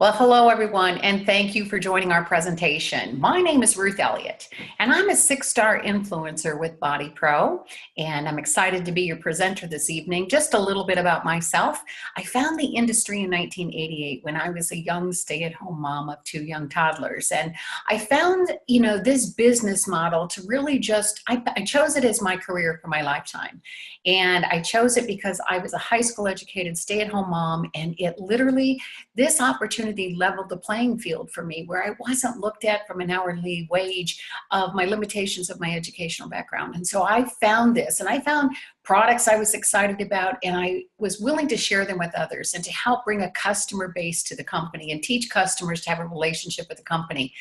Well, hello everyone, and thank you for joining our presentation. My name is Ruth Elliot, and I'm a six-star influencer with Body Pro, and I'm excited to be your presenter this evening. Just a little bit about myself. I found the industry in 1988 when I was a young stay-at-home mom of two young toddlers, and I found, this business model to really I chose it as my career for my lifetime. And I chose it because I was a high school educated stay-at-home mom, and this opportunity leveled the playing field for me, where I wasn't looked at from an hourly wage of my limitations of my educational background. And so I found this, and I found products I was excited about, and I was willing to share them with others and to help bring a customer base to the company and teach customers to have a relationship with the company.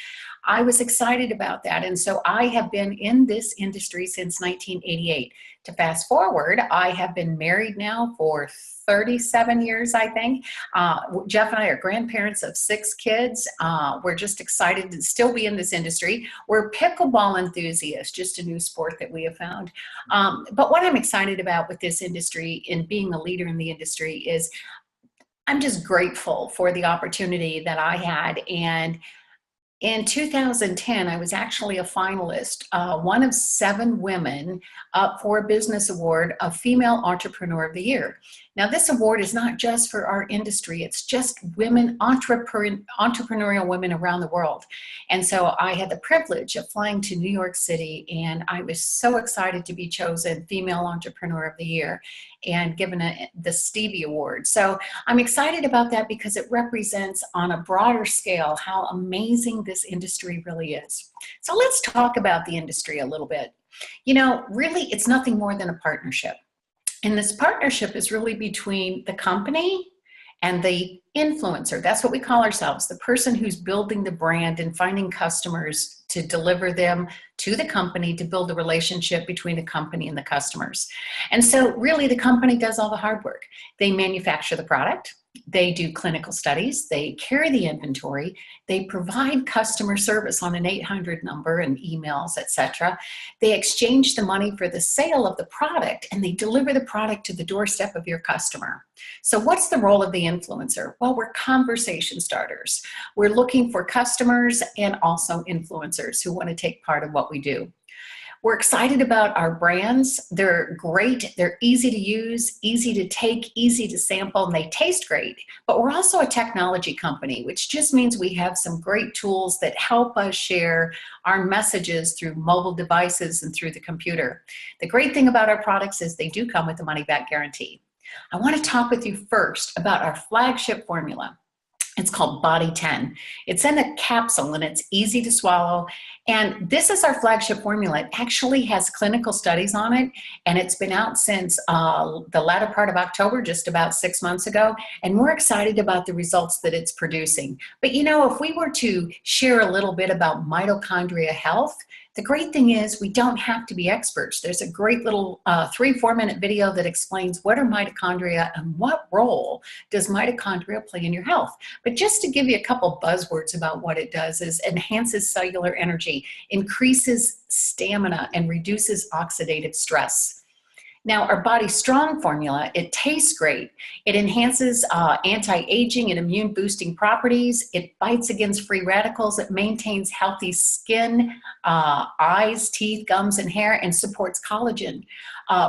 I was excited about that. And so I have been in this industry since 1988. To fast forward, I have been married now for 37 years, I think. Jeff and I are grandparents of 6 kids. We're just excited to still be in this industry. We're pickleball enthusiasts, just a new sport that we have found. But what I'm excited about with this industry and being a leader in the industry is I'm just grateful for the opportunity that I had. And in 2010, I was actually a finalist, one of 7 women up for a business award of Female Entrepreneur of the Year. Now, this award is not just for our industry, it's just women, entrepreneurial women around the world. And so I had the privilege of flying to New York City, and I was so excited to be chosen Female Entrepreneur of the Year and given the Stevie Award. So I'm excited about that because it represents on a broader scale how amazing this industry really is. So let's talk about the industry a little bit. Really, it's nothing more than a partnership. And this partnership is really between the company and the influencer. That's what we call ourselves, the person who's building the brand and finding customers to deliver them to the company, to build a relationship between the company and the customers. And so really the company does all the hard work. They manufacture the product, they do clinical studies, they carry the inventory, they provide customer service on an 800 number and emails, etc. They exchange the money for the sale of the product, and they deliver the product to the doorstep of your customer. So what's the role of the influencer? Well, we're conversation starters. We're looking for customers and also influencers who want to take part of what we do. We're excited about our brands. They're great. They're easy to use, easy to take, easy to sample, and they taste great. But we're also a technology company, which just means we have some great tools that help us share our messages through mobile devices and through the computer. The great thing about our products is they do come with a money-back guarantee. I want to talk with you first about our flagship formula. It's called Body 10. It's in a capsule and it's easy to swallow. And this is our flagship formula. It actually has clinical studies on it, and it's been out since the latter part of October, just about 6 months ago. And we're excited about the results that it's producing. But if we were to share a little bit about mitochondria health, the great thing is we don't have to be experts. There's a great little 3-4 minute video that explains what are mitochondria and what role does mitochondria play in your health. But just to give you a couple buzzwords about what it does is enhances cellular energy, increases stamina, and reduces oxidative stress. Now, our Body Strong formula, it tastes great. It enhances anti-aging and immune-boosting properties. It fights against free radicals. It maintains healthy skin, eyes, teeth, gums, and hair, and supports collagen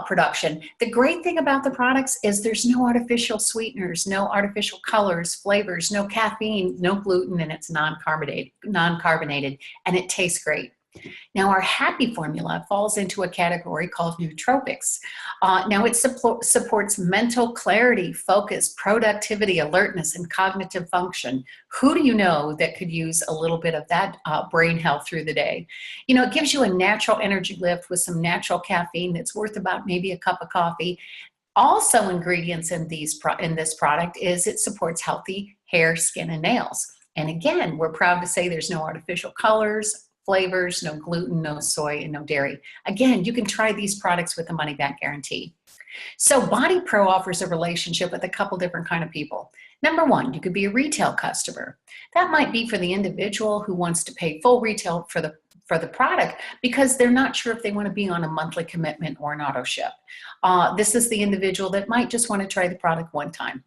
production. The great thing about the products is there's no artificial sweeteners, no artificial colors, flavors, no caffeine, no gluten, and it's non-carbonated, and it tastes great. Now, our happy formula falls into a category called nootropics. Now, it supports mental clarity, focus, productivity, alertness, and cognitive function. Who do you know that could use a little bit of that brain health through the day? It gives you a natural energy lift with some natural caffeine that's worth about maybe a cup of coffee. Also, ingredients in this product is it supports healthy hair, skin, and nails. And again, we're proud to say there's no artificial colors, flavors, no gluten, no soy, and no dairy. Again, you can try these products with a money-back guarantee. So Body Pro offers a relationship with a couple different kind of people. Number one, you could be a retail customer. That might be for the individual who wants to pay full retail for the product because they're not sure if they want to be on a monthly commitment or an auto ship. This is the individual that might just want to try the product one time.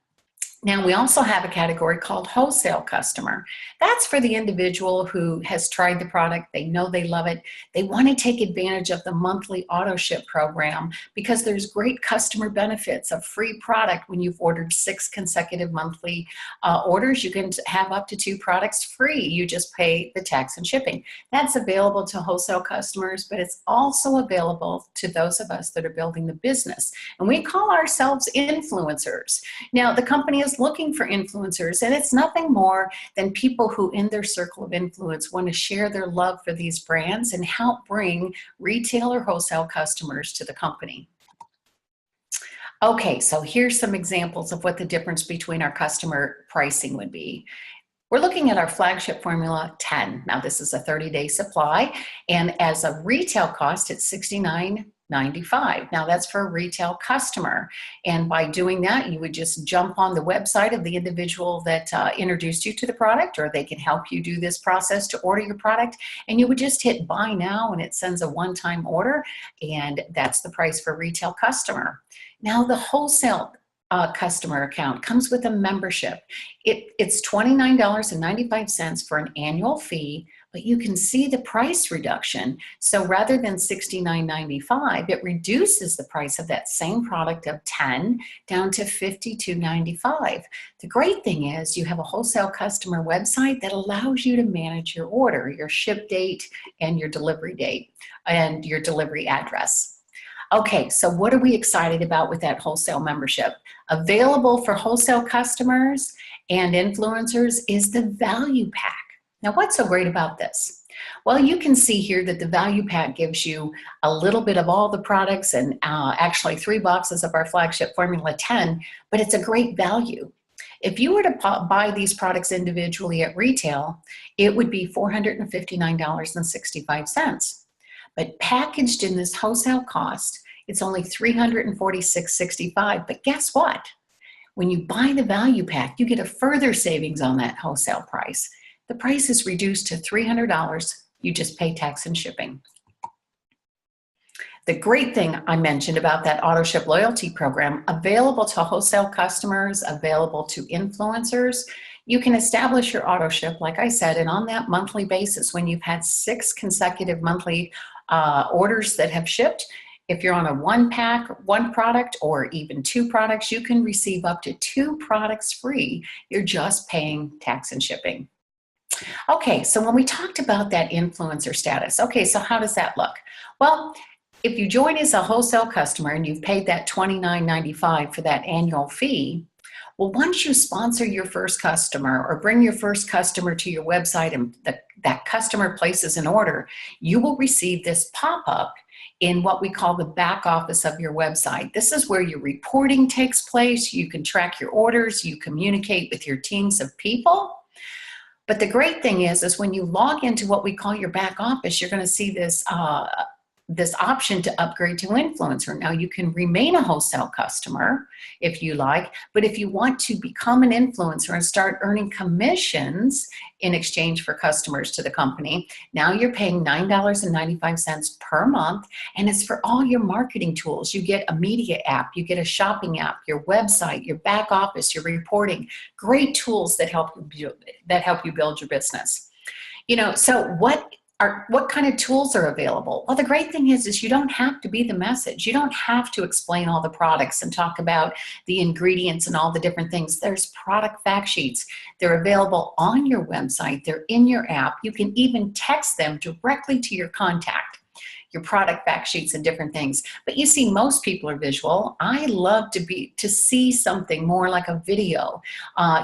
Now, we also have a category called wholesale customer. That's for the individual who has tried the product, they know they love it, they want to take advantage of the monthly auto ship program because there's great customer benefits of free product when you've ordered 6 consecutive monthly orders. You can have up to 2 products free. You just pay the tax and shipping. That's available to wholesale customers, but it's also available to those of us that are building the business. And we call ourselves influencers. Now, the company is looking for influencers, and it's nothing more than people who in their circle of influence want to share their love for these brands and help bring retail or wholesale customers to the company. Okay, so here's some examples of what the difference between our customer pricing would be. We're looking at our flagship formula 10. Now, this is a 30-day supply, and as a retail cost, it's $69.95. Now, that's for a retail customer, and by doing that, you would just jump on the website of the individual that introduced you to the product, or they can help you do this process to order your product, and you would just hit buy now, and it sends a one-time order, and that's the price for retail customer. Now, the wholesale customer account comes with a membership. It's $29.95 for an annual fee, but you can see the price reduction. So rather than $69.95, it reduces the price of that same product of 10 down to $52.95. The great thing is you have a wholesale customer website that allows you to manage your order, your ship date, and your delivery date, and your delivery address. Okay, so what are we excited about with that wholesale membership? Available for wholesale customers and influencers is the value pack. Now, what's so great about this? Well, you can see here that the value pack gives you a little bit of all the products and actually 3 boxes of our flagship Formula 10, but it's a great value. If you were to buy these products individually at retail, it would be $459.65. But packaged in this wholesale cost, it's only $346.65. But guess what? When you buy the value pack, you get a further savings on that wholesale price. The price is reduced to $300. You just pay tax and shipping. The great thing I mentioned about that auto ship loyalty program, available to wholesale customers, available to influencers, you can establish your auto ship, like I said, and on that monthly basis, when you've had 6 consecutive monthly orders that have shipped, if you're on a 1-pack, 1 product, or even 2 products, you can receive up to 2 products free. You're just paying tax and shipping. Okay, so when we talked about that influencer status, okay, so how does that look? Well, if you join as a wholesale customer and you've paid that $29.95 for that annual fee, well, once you sponsor your first customer or bring your first customer to your website and that customer places an order, you will receive this pop-up in what we call the back office of your website. This is where your reporting takes place. You can track your orders. You communicate with your teams of people. But the great thing is when you log into what we call your back office, you're going to see this option to upgrade to influencer. Now, you can remain a wholesale customer if you like, but if you want to become an influencer and start earning commissions in exchange for customers to the company, now you're paying $9.95 per month, and it's for all your marketing tools. You get a media app, you get a shopping app, your website, your back office, your reporting, great tools that help you build your business. You know, so what kind of tools are available? Well, the great thing is you don't have to be the message. You don't have to explain all the products and talk about the ingredients and all the different things. There's product fact sheets. They're available on your website. They're in your app. You can even text them directly to your contact, your product fact sheets and different things. But you see, most people are visual. I love to see something more like a video.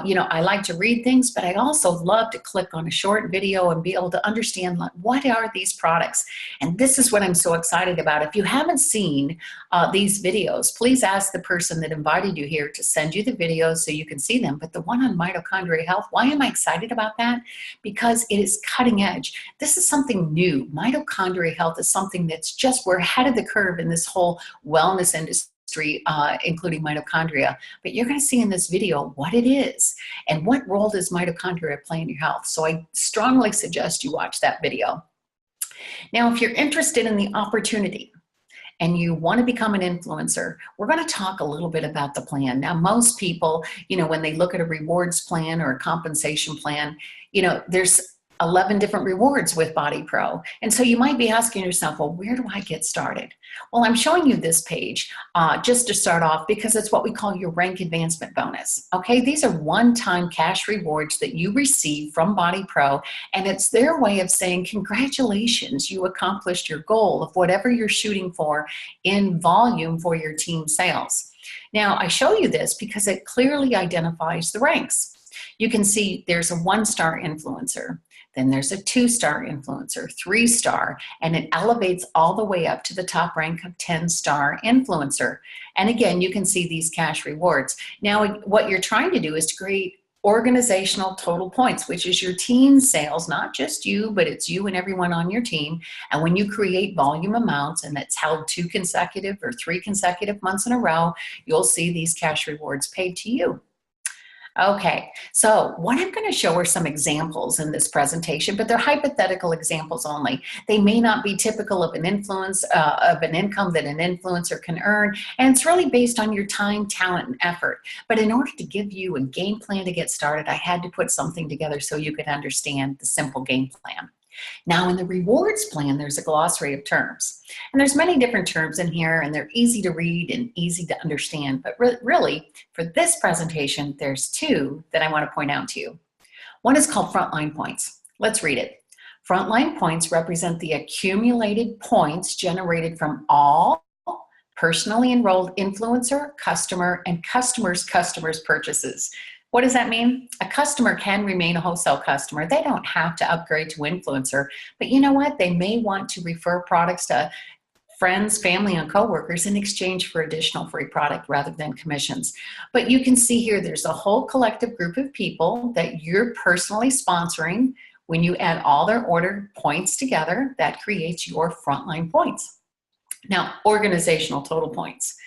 You know, I like to read things, but I also love to click on a short video and be able to understand, like, what are these products? And this is what I'm so excited about. If you haven't seen these videos, please ask the person that invited you here to send you the videos so you can see them. But the one on mitochondria health, why am I excited about that? Because it is cutting edge. This is something new. Mitochondria health is something that's just, we're ahead of the curve in this whole wellness industry, including mitochondria. But you're going to see in this video what it is and what role does mitochondria play in your health. So I strongly suggest you watch that video. Now, if you're interested in the opportunity and you want to become an influencer, we're going to talk a little bit about the plan. Now, most people, when they look at a rewards plan or a compensation plan, there's 11 different rewards with Bode Pro. And so you might be asking yourself, well, where do I get started? Well, I'm showing you this page just to start off because it's what we call your rank advancement bonus. Okay, these are one-time cash rewards that you receive from Bode Pro, and it's their way of saying, congratulations, you accomplished your goal of whatever you're shooting for in volume for your team sales. Now, I show you this because it clearly identifies the ranks. You can see there's a 1-star influencer. Then there's a 2-star influencer, 3-star, and it elevates all the way up to the top rank of 10-star influencer. And again, you can see these cash rewards. Now, what you're trying to do is to create organizational total points, which is your team sales, not just you, but it's you and everyone on your team. And when you create volume amounts and it's held 2 consecutive or 3 consecutive months in a row, you'll see these cash rewards paid to you. Okay, so what I'm going to show are some examples in this presentation, but they're hypothetical examples only. They may not be typical of an influence, of an income that an influencer can earn, and it's really based on your time, talent, and effort. But in order to give you a game plan to get started, I had to put something together so you could understand the simple game plan. Now, in the rewards plan, there's a glossary of terms. And there's many different terms in here, and they're easy to read and easy to understand. But really, for this presentation, there's 2 that I want to point out to you. One is called frontline points. Let's read it. Frontline points represent the accumulated points generated from all personally enrolled influencer, customer, and customers' purchases. What does that mean? A customer can remain a wholesale customer. They don't have to upgrade to influencer, but you know what? They may want to refer products to friends, family, and coworkers in exchange for additional free product rather than commissions. But you can see here, there's a whole collective group of people that you're personally sponsoring. When you add all their order points together, that creates your frontline points. Now, organizational total points.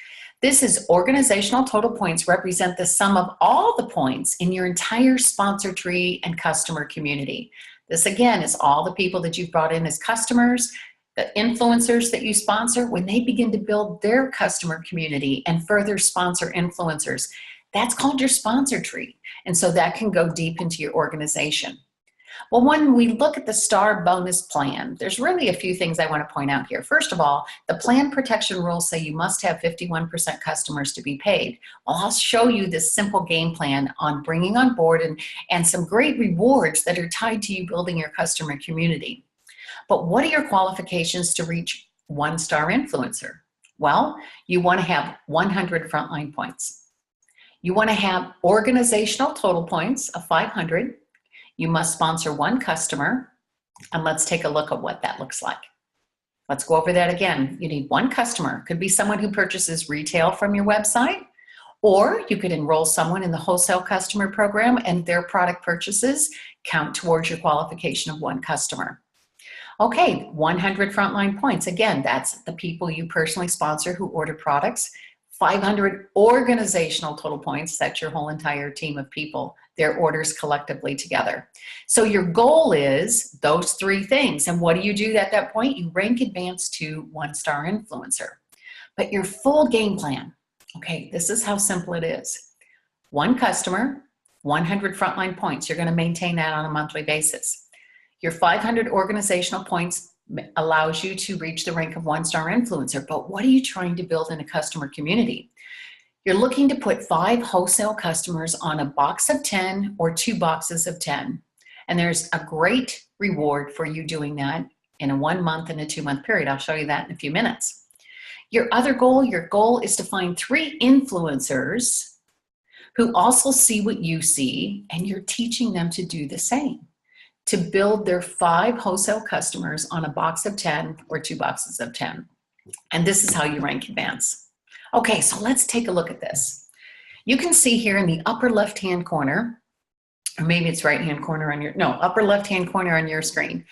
This is organizational total points represent the sum of all the points in your entire sponsor tree and customer community. This again is all the people that you've brought in as customers, the influencers that you sponsor, when they begin to build their customer community and further sponsor influencers. That's called your sponsor tree. And so that can go deep into your organization. Well, when we look at the star bonus plan, there's really a few things I want to point out here. First of all, the plan protection rules say you must have 51% customers to be paid. Well, I'll show you this simple game plan on bringing on board and some great rewards that are tied to you building your customer community. But what are your qualifications to reach 1-star influencer? Well, you want to have 100 frontline points. You want to have organizational total points of 500. You must sponsor 1 customer, and let's take a look at what that looks like. Let's go over that again. You need 1 customer. Could be someone who purchases retail from your website, or you could enroll someone in the wholesale customer program and their product purchases count towards your qualification of 1 customer. Okay, 100 frontline points. Again, that's the people you personally sponsor who order products. 500 organizational total points, that's your whole entire team of people, their orders collectively together. So your goal is those 3 things. And what do you do at that point? You rank advance to 1-star influencer. But your full game plan, okay, this is how simple it is. 1 customer, 100 frontline points. You're going to maintain that on a monthly basis. Your 500 organizational points allows you to reach the rank of 1-star influencer. But what are you trying to build in a customer community? You're looking to put 5 wholesale customers on a box of 10 or 2 boxes of 10. And there's a great reward for you doing that in a 1 month and a 2 month period. I'll show you that in a few minutes. Your goal is to find 3 influencers who also see what you see, and you're teaching them to do the same, to build their 5 wholesale customers on a box of 10 or 2 boxes of 10. And this is how you rank advance. Okay, so let's take a look at this. You can see here in the upper left-hand corner, or maybe it's right-hand corner on your, no, upper left-hand corner on your screen.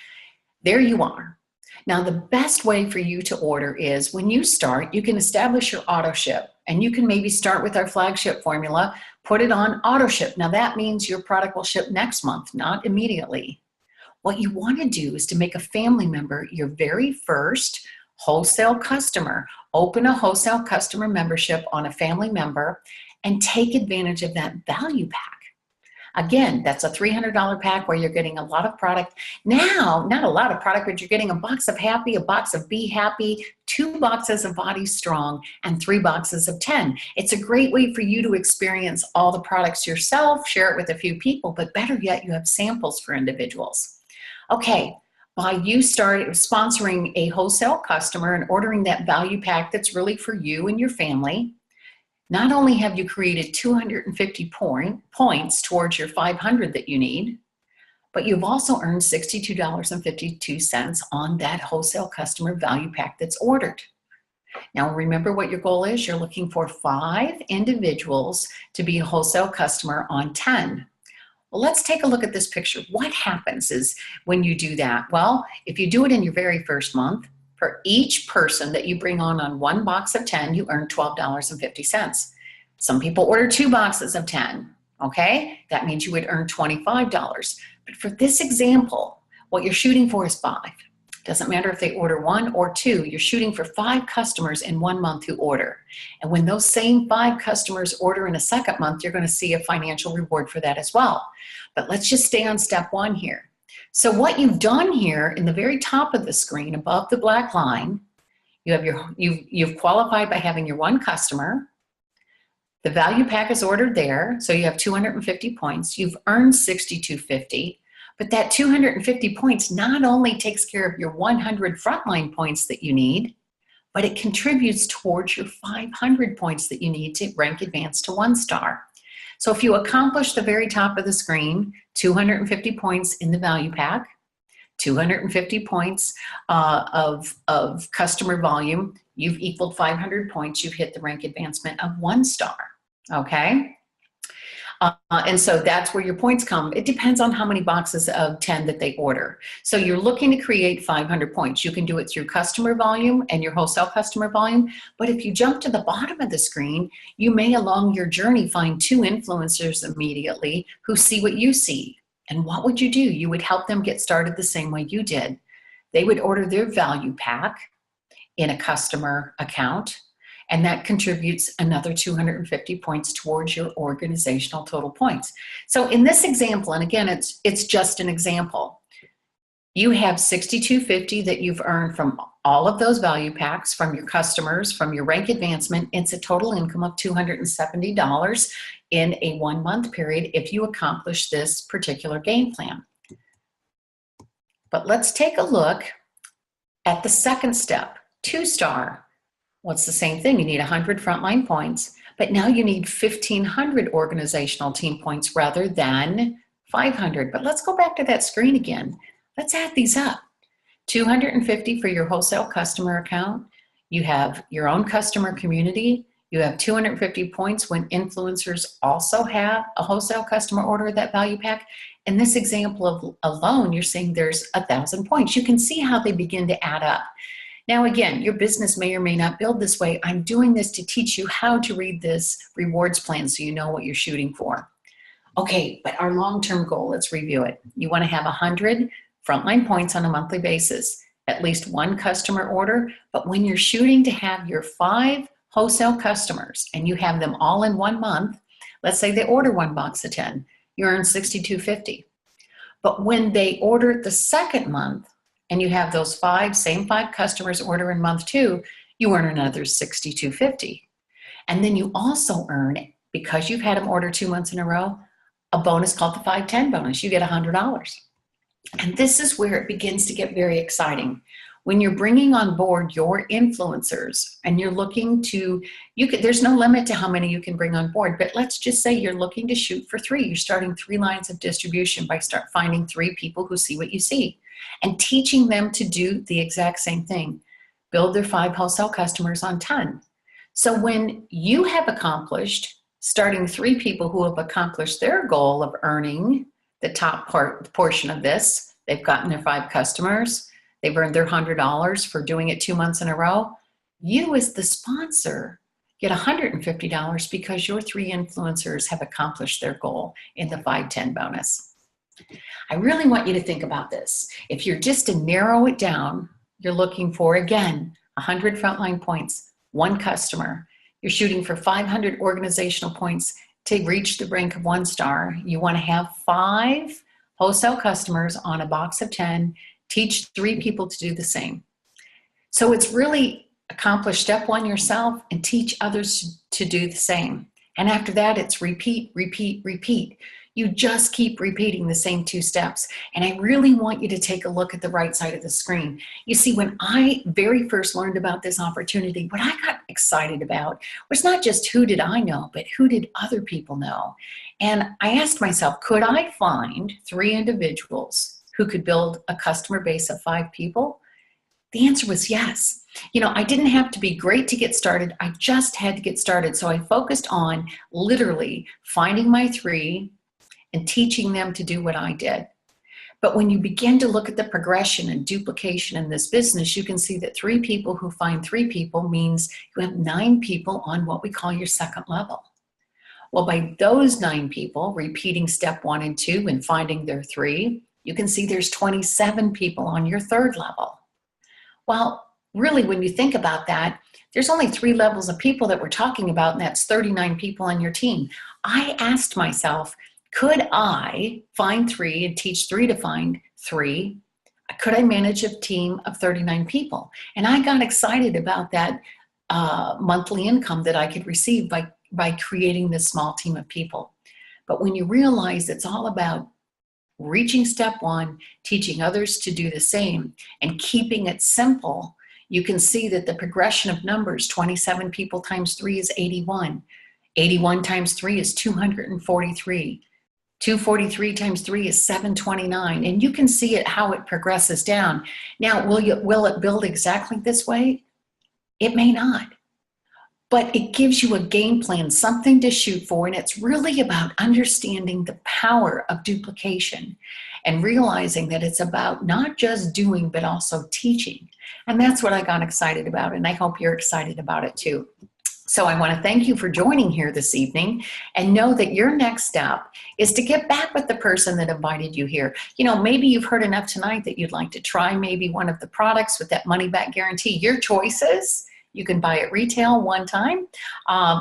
There you are. Now, the best way for you to order is when you start, you can establish your auto ship, and you can maybe start with our flagship formula, put it on auto ship. Now, that means your product will ship next month, not immediately. What you want to do is to make a family member your very first wholesale customer. Open a wholesale customer membership on a family member and take advantage of that value pack. Again, that's a $300 pack where you're getting a lot of product. Now, not a lot of product, but you're getting a box of Happy, a box of Be Happy, 2 boxes of Body Strong, and 3 boxes of 10. It's a great way for you to experience all the products yourself, share it with a few people, but better yet, you have samples for individuals. Okay, by you sponsoring a wholesale customer and ordering that value pack that's really for you and your family, not only have you created 250 points towards your 500 that you need, but you've also earned $62.52 on that wholesale customer value pack that's ordered. Now remember what your goal is. You're looking for 5 individuals to be a wholesale customer on 10. Well, let's take a look at this picture. What happens is when you do that? Well, if you do it in your very first month, for each person that you bring on 1 box of 10, you earn $12.50. Some people order 2 boxes of 10, okay? That means you would earn $25. But for this example, what you're shooting for is 5. Doesn't matter if they order 1 or 2, you're shooting for 5 customers in 1 month who order. And when those same 5 customers order in a second month, you're gonna see a financial reward for that as well. But let's just stay on step 1 here. So what you've done here in the very top of the screen above the black line, you've qualified by having your 1 customer. The value pack is ordered there, so you have 250 points. You've earned $62.50, but that 250 points not only takes care of your 100 frontline points that you need, but it contributes towards your 500 points that you need to rank advanced to 1 star. So if you accomplish the very top of the screen, 250 points in the value pack, 250 points of customer volume, you've equaled 500 points, you've hit the rank advancement of 1 star, okay? And so that's where your points come. It depends on how many boxes of 10 that they order. So you're looking to create 500 points. You can do it through customer volume and your wholesale customer volume. But if you jump to the bottom of the screen, you may along your journey find 2 influencers immediately who see what you see. And what would you do? You would help them get started the same way you did. They would order their value pack in a customer account, and that contributes another 250 points towards your organizational total points. So in this example, and again, it's just an example, you have $62.50 that you've earned from all of those value packs, from your customers, from your rank advancement. It's a total income of $270 in a 1 month period if you accomplish this particular game plan. But let's take a look at the second step, 2 star. Well, it's the same thing. You need 100 frontline points, but now you need 1,500 organizational team points rather than 500. But let's go back to that screen again. Let's add these up. 250 for your wholesale customer account. You have your own customer community. You have 250 points when influencers also have a wholesale customer order of that value pack. In this example alone, you're seeing there's 1,000 points. You can see how they begin to add up. Now, again, your business may or may not build this way. I'm doing this to teach you how to read this rewards plan so you know what you're shooting for. Okay, but our long-term goal, let's review it. You want to have 100 frontline points on a monthly basis, at least 1 customer order. But when you're shooting to have your 5 wholesale customers and you have them all in 1 month, let's say they order 1 box of 10, you earn $62.50. But when they order the second month, and you have those same 5 customers order in month 2, you earn another $62.50. And then you also earn, because you've had them order 2 months in a row, a bonus called the 5-10 bonus. You get $100. And this is where it begins to get very exciting. When you're bringing on board your influencers and you're looking to, there's no limit to how many you can bring on board, but let's just say you're looking to shoot for 3. You're starting 3 lines of distribution by finding 3 people who see what you see and teaching them to do the exact same thing. Build their 5 wholesale customers on 10. So when you have accomplished starting 3 people who have accomplished their goal of earning the top portion of this, they've gotten their 5 customers, they've earned their $100 for doing it 2 months in a row, you as the sponsor get $150 because your 3 influencers have accomplished their goal in the 5-10 bonus. I really want you to think about this. If you're just to narrow it down, you're looking for, again, 100 frontline points, 1 customer. You're shooting for 500 organizational points to reach the rank of 1 star. You want to have 5 wholesale customers on a box of 10, teach 3 people to do the same. So it's really accomplish step 1 yourself and teach others to do the same. And after that, it's repeat, repeat, repeat. You just keep repeating the same 2 steps. And I really want you to take a look at the right side of the screen. You see, when I very first learned about this opportunity, what I got excited about was not just who did I know, but who did other people know? And I asked myself, could I find 3 individuals who could build a customer base of 5 people? The answer was yes. You know, I didn't have to be great to get started. I just had to get started. So I focused on literally finding my 3 and teaching them to do what I did. But when you begin to look at the progression and duplication in this business, you can see that 3 people who find 3 people means you have 9 people on what we call your second level. Well, by those 9 people repeating step 1 and 2 and finding their 3, you can see there's 27 people on your third level. Well, really, when you think about that, there's only 3 levels of people that we're talking about, and that's 39 people on your team. I asked myself, could I find 3 and teach 3 to find 3? Could I manage a team of 39 people? And I got excited about that monthly income that I could receive by creating this small team of people. But when you realize it's all about reaching step 1, teaching others to do the same, and keeping it simple, you can see that the progression of numbers, 27 people times 3 is 81. 81 times 3 is 243. 243 times 3 is 729. And you can see it how it progresses down. Now, will it build exactly this way? It may not. But it gives you a game plan, something to shoot for, and it's really about understanding the power of duplication and realizing that it's about not just doing, but also teaching. And that's what I got excited about, and I hope you're excited about it too. So I want to thank you for joining here this evening, and know that your next step is to get back with the person that invited you here. You know, maybe you've heard enough tonight that you'd like to try maybe one of the products with that money-back guarantee. Your choices. You can buy it retail one time.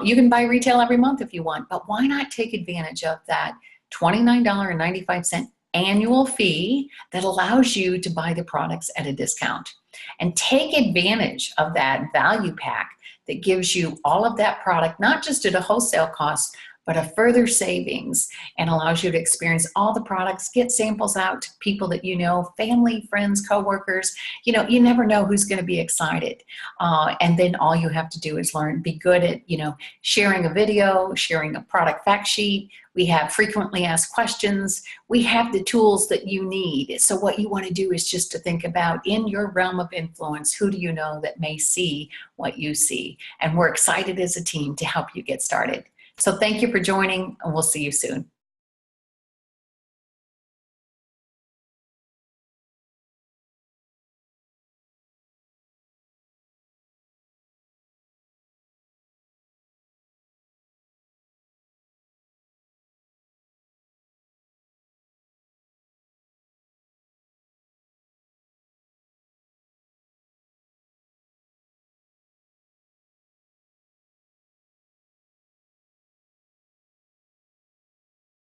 You can buy retail every month if you want, but why not take advantage of that $29.95 annual fee that allows you to buy the products at a discount? And take advantage of that value pack that gives you all of that product, not just at a wholesale cost, but a further savings, and allows you to experience all the products, get samples out to people that you know, family, friends, coworkers. You know, you never know who's going to be excited. And then all you have to do is learn, be good at, you know, sharing a video, sharing a product fact sheet. We have frequently asked questions. We have the tools that you need. So what you want to do is just to think about, in your realm of influence, who do you know that may see what you see? And we're excited as a team to help you get started. So thank you for joining, and we'll see you soon.